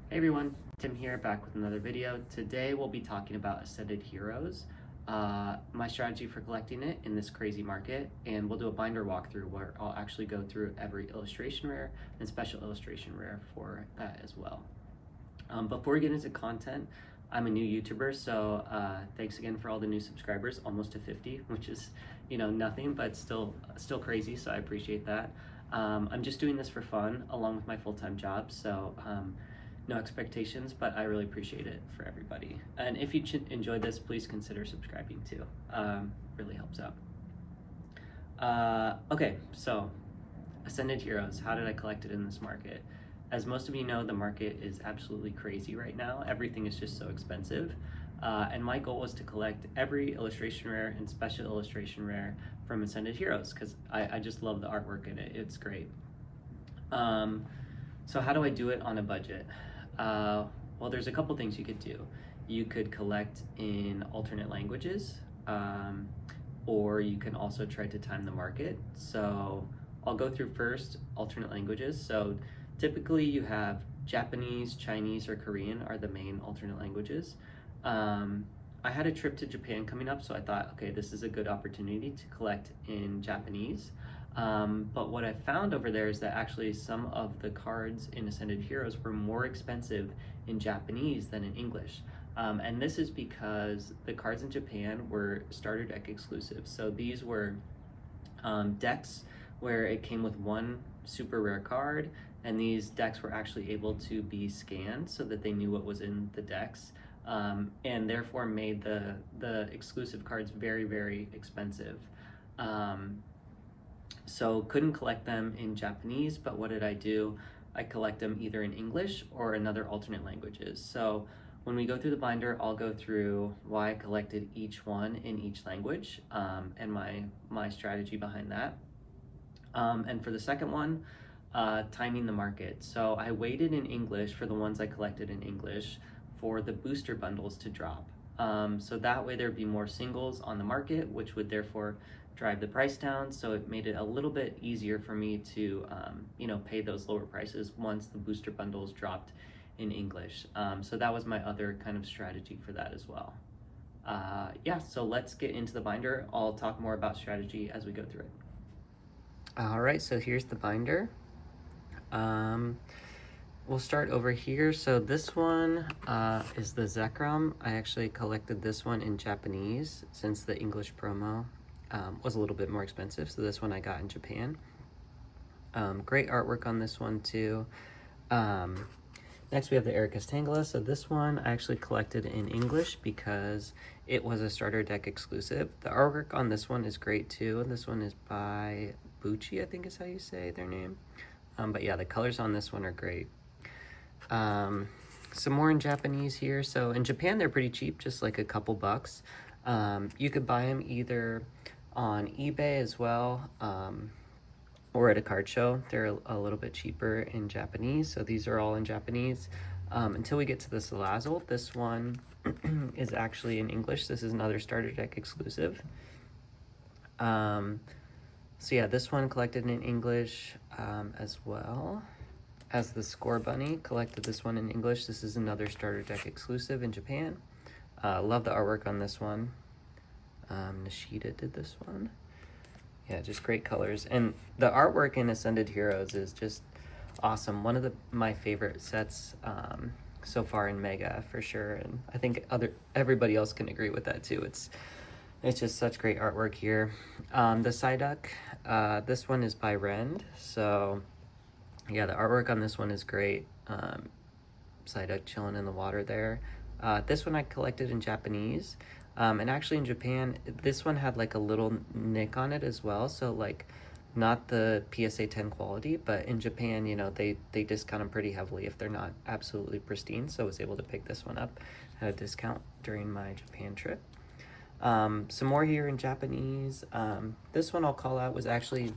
Hey everyone, Tim here, back with another video. Today we'll be talking about Ascended Heroes, my strategy for collecting it in this crazy market, and we'll do a binder walkthrough where I'll actually go through every illustration rare and special illustration rare for that as well. Before we get into content, I'm a new YouTuber, so thanks again for all the new subscribers, almost to 50, which is, nothing, but still crazy, so I appreciate that. I'm just doing this for fun, along with my full-time job, so no expectations, but I really appreciate it for everybody. And if you enjoyed this, please consider subscribing too. Really helps out. Okay, so Ascended Heroes, how did I collect it in this market? As most of you know, the market is absolutely crazy right now. Everything is just so expensive. And my goal was to collect every illustration rare and special illustration rare from Ascended Heroes because I just love the artwork in it. It's great. So how do I do it on a budget? Well, there's a couple things you could do. You could collect in alternate languages, or you can also try to time the market. So I'll go through first alternate languages. So typically you have Japanese, Chinese, or Korean are the main alternate languages. I had a trip to Japan coming up, so I thought, okay, this is a good opportunity to collect in Japanese. But what I found over there is that actually some of the cards in Ascended Heroes were more expensive in Japanese than in English. And this is because the cards in Japan were starter deck exclusive. So these were decks where it came with one super rare card, and these decks were actually able to be scanned so that they knew what was in the decks, and therefore made the exclusive cards very, very expensive. So couldn't collect them in Japanese, but what did I do? I collect them either in English or another alternate languages. So when we go through the binder, I'll go through why I collected each one in each language, and my strategy behind that. And for the second one, timing the market. So I waited in English for the ones I collected in English for the booster bundles to drop. So that way there'd be more singles on the market, which would therefore drive the price down. So it made it a little bit easier for me to, pay those lower prices once the booster bundles dropped in English. So that was my other kind of strategy for that as well. So let's get into the binder. I'll talk more about strategy as we go through it. All right, so here's the binder. We'll start over here. So this one is the Zekrom. I actually collected this one in Japanese since the English promo was a little bit more expensive. So this one I got in Japan. Great artwork on this one too. Next we have the Erika's Tangela. So this one I actually collected in English because it was a starter deck exclusive. The artwork on this one is great too. This one is by Bucci, I think is how you say their name. But yeah, the colors on this one are great. Some more in Japanese here. So in Japan, they're pretty cheap, just like a couple bucks. You could buy them either on eBay as well, or at a card show. They're a little bit cheaper in Japanese. So these are all in Japanese. Until we get to the Salazzle, this one is actually in English. This is another starter deck exclusive. So yeah, this one collected in English as well as the Scorbunny. Collected this one in English. This is another starter deck exclusive in Japan. Love the artwork on this one. Nishida did this one. Yeah, just great colors. And the artwork in Ascended Heroes is just awesome. One of my favorite sets so far in Mega for sure. And I think everybody else can agree with that too. It's just such great artwork here. The Psyduck, this one is by Rend. So yeah, the artwork on this one is great. Psyduck chilling in the water there. This one I collected in Japanese. And actually in Japan, this one had like a little nick on it as well. So like not the PSA 10 quality, but in Japan, they discount them pretty heavily if they're not absolutely pristine. So I was able to pick this one up at a discount during my Japan trip. Some more here in Japanese. This one I'll call out was actually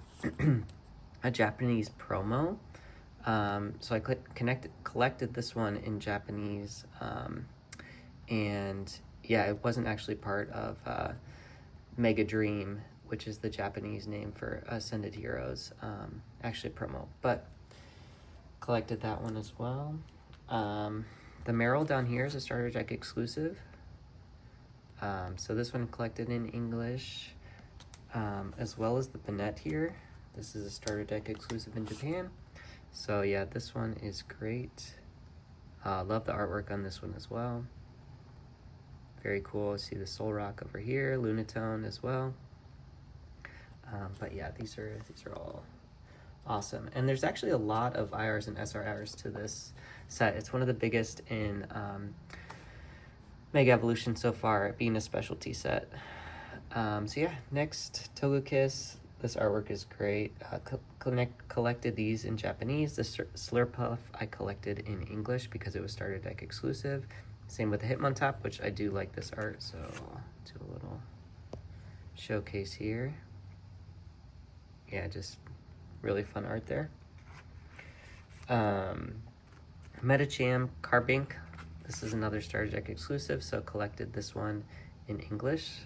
a Japanese promo. So I collected this one in Japanese, and yeah, it wasn't actually part of Mega Dream, which is the Japanese name for Ascended Heroes, actually promo, but collected that one as well. The Meryl down here is a starter deck exclusive. So this one collected in English, as well as the Banette here. This is a starter deck exclusive in Japan. So yeah, this one is great. Love the artwork on this one as well. Very cool. See the Soul Rock over here, Lunatone as well. But yeah, these are all awesome. And there's actually a lot of IRs and SRRs to this set. It's one of the biggest in Mega Evolution so far, being a specialty set. So yeah, next, Togekiss. This artwork is great. Collected these in Japanese. The Slurpuff I collected in English because it was starter deck exclusive. Same with the Hitmontop, which I do like this art, so I'll do a little showcase here. Yeah, just really fun art there. Metacham Carbink. This is another starter deck exclusive, so collected this one in English.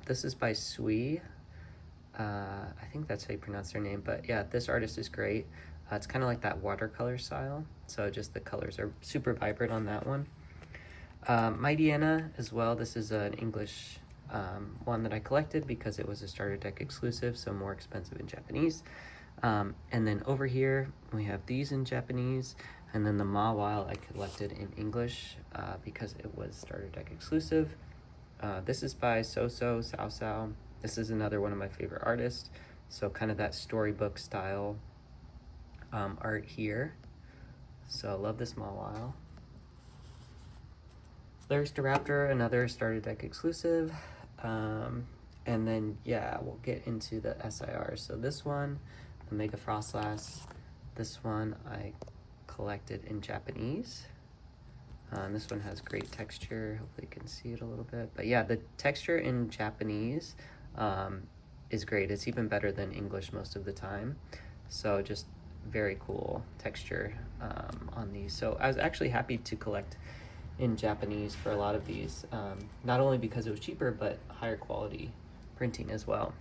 This is by Sui. I think that's how you pronounce their name, but yeah, this artist is great. It's kind of like that watercolor style, so just the colors are super vibrant on that one. Mightyena as well. This is an English one that I collected because it was a starter deck exclusive, so more expensive in Japanese. And then over here we have these in Japanese, and then the Mawile I collected in English because it was starter deck exclusive. This is by Soso Sao Sao. This is another one of my favorite artists, so kind of that storybook style art here. So I love this Mawile. Larystaraptor, another starter deck exclusive. And then yeah, we'll get into the SIR. So this one, the Mega Frostlass, this one I collected in Japanese. This one has great texture. Hopefully you can see it a little bit. But yeah, the texture in Japanese is great. It's even better than English most of the time. So just very cool texture on these. So I was actually happy to collect in Japanese for a lot of these, not only because it was cheaper, but higher quality printing as well.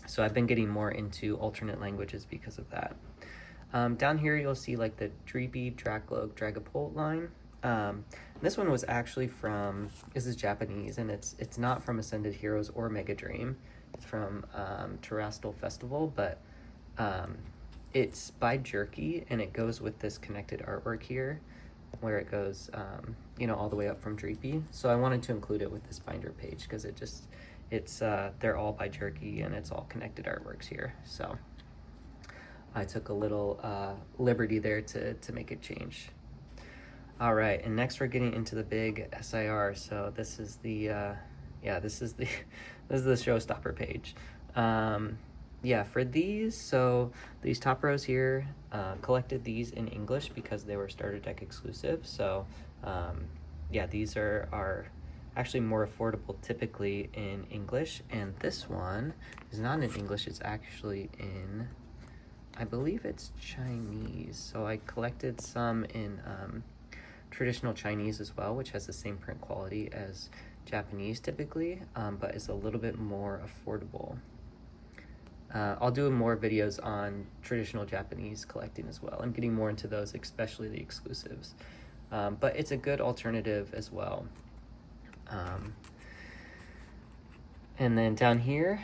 So I've been getting more into alternate languages because of that. Down here you'll see like the Dreepy, Dracloak, Dragapult line. This one was actually from, this is Japanese, and it's not from Ascended Heroes or Mega Dream. It's from Terastal Festival, but it's by Jerky, and it goes with this connected artwork here, where it goes, you know, all the way up from Dreepy. So I wanted to include it with this binder page because they're all by Jerky, and it's all connected artworks here. So I took a little liberty there to make it change. All right, and next we're getting into the big SIR. So this is the this is the showstopper page. Yeah, for these, so these top rows here, collected these in English because they were starter deck exclusive. So yeah, these are actually more affordable typically in English, and this one is not in English. It's actually in, I believe it's Chinese. So I collected some in traditional Chinese as well, which has the same print quality as Japanese typically, but is a little bit more affordable. I'll do more videos on traditional Japanese collecting as well. I'm getting more into those, especially the exclusives. But it's a good alternative as well. And then down here,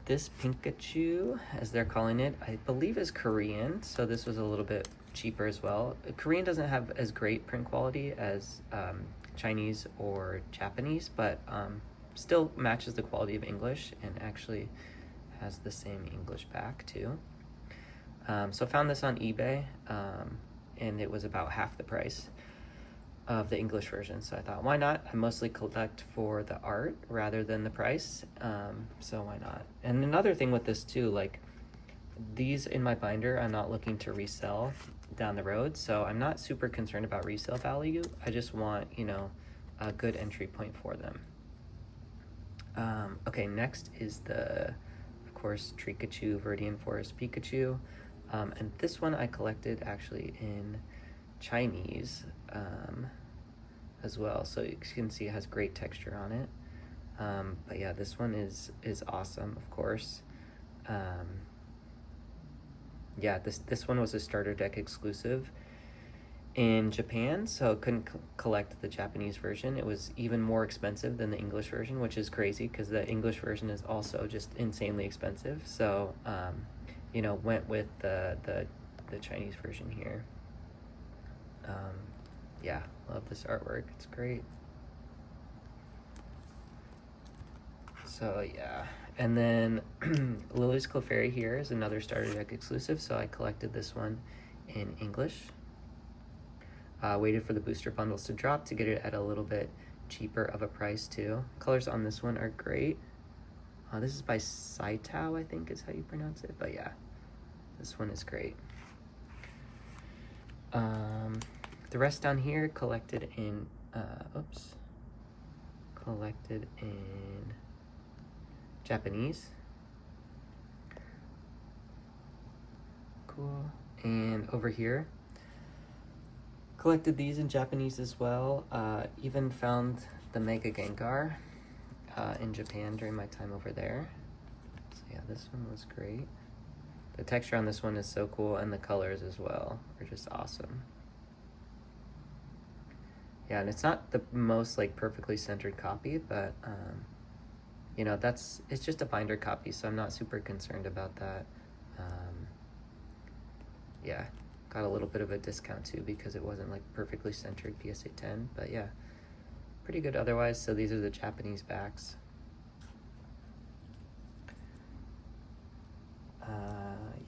this Pikachu, as they're calling it, I believe is Korean, so this was a little bit cheaper as well. Korean doesn't have as great print quality as Chinese or Japanese, but still matches the quality of English and actually has the same English back too. So found this on eBay, and it was about half the price of the English version. So I thought, why not? I mostly collect for the art rather than the price, so why not? And another thing with this too, like these in my binder, I'm not looking to resell down the road, so I'm not super concerned about resale value. I just want, you know, a good entry point for them. Okay, next is the, of course, Treekachu Viridian Forest Pikachu, and this one I collected actually in Chinese as well, so you can see it has great texture on it. But yeah, this one is awesome, of course. Yeah, this one was a starter deck exclusive in Japan, so couldn't collect the Japanese version. It was even more expensive than the English version, which is crazy because the English version is also just insanely expensive. So, you know, went with the Chinese version here. Yeah, love this artwork. It's great. So yeah, and then Lily's Clefairy here is another starter deck exclusive, so I collected this one in English. Waited for the booster bundles to drop to get it at a little bit cheaper of a price too. Colors on this one are great. This is by Saitao, I think is how you pronounce it, but yeah, this one is great. The rest down here collected in, collected in Japanese. Cool. And over here, collected these in Japanese as well. Even found the Mega Gengar in Japan during my time over there. So yeah, this one was great. The texture on this one is so cool, and the colors as well are just awesome. Yeah, and it's not the most like perfectly centered copy, but you know, it's just a binder copy, so I'm not super concerned about that. Yeah, got a little bit of a discount too because it wasn't like perfectly centered PSA 10, but yeah, pretty good otherwise. So these are the Japanese backs.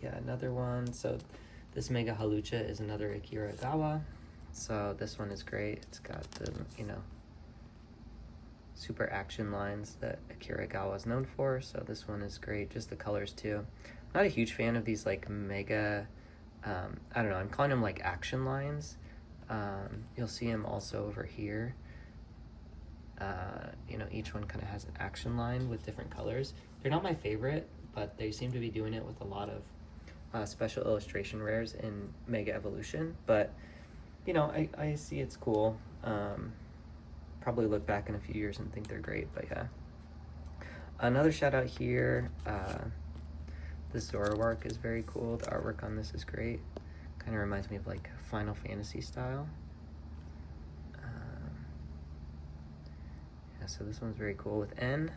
Yeah, another one. So this Mega Halucha is another Akira Gawa. So this one is great. It's got the, you know, super action lines that Akira Gawa is known for. So this one is great. Just the colors too. Not a huge fan of these like mega, I don't know, I'm calling them like action lines. You'll see them also over here. You know, each one kind of has an action line with different colors. They're not my favorite, but they seem to be doing it with a lot of special illustration rares in Mega Evolution. But, you know, I see it's cool. Probably look back in a few years and think they're great, but yeah. Another shout out here, the Zoroark is very cool. The artwork on this is great. Kind of reminds me of like Final Fantasy style. Yeah, so this one's very cool with N.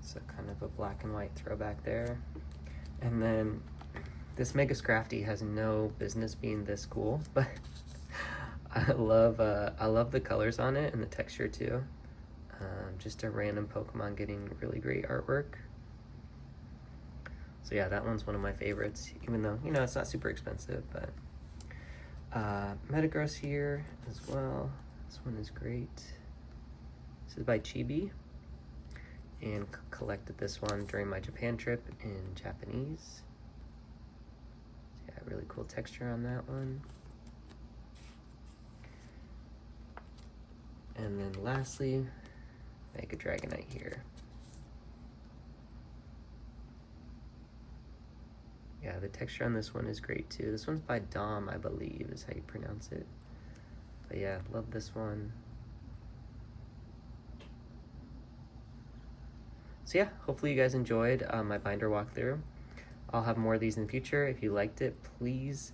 So kind of a black and white throwback there. And then this Mega Scrafty has no business being this cool, but I love the colors on it and the texture too. Just a random Pokemon getting really great artwork. So yeah, that one's one of my favorites, even though, you know, it's not super expensive, but Metagross here as well. This one is great. This is by Chibi, and collected this one during my Japan trip in Japanese. So yeah, really cool texture on that one. And then lastly, Mega Dragonite here. Yeah, the texture on this one is great too. This one's by Dom, I believe, is how you pronounce it. But yeah, love this one. So yeah, hopefully you guys enjoyed my binder walkthrough. I'll have more of these in the future. If you liked it, please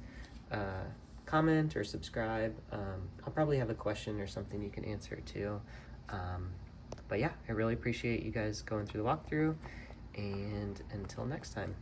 comment or subscribe. I'll probably have a question or something you can answer too. But yeah, I really appreciate you guys going through the walkthrough, and until next time.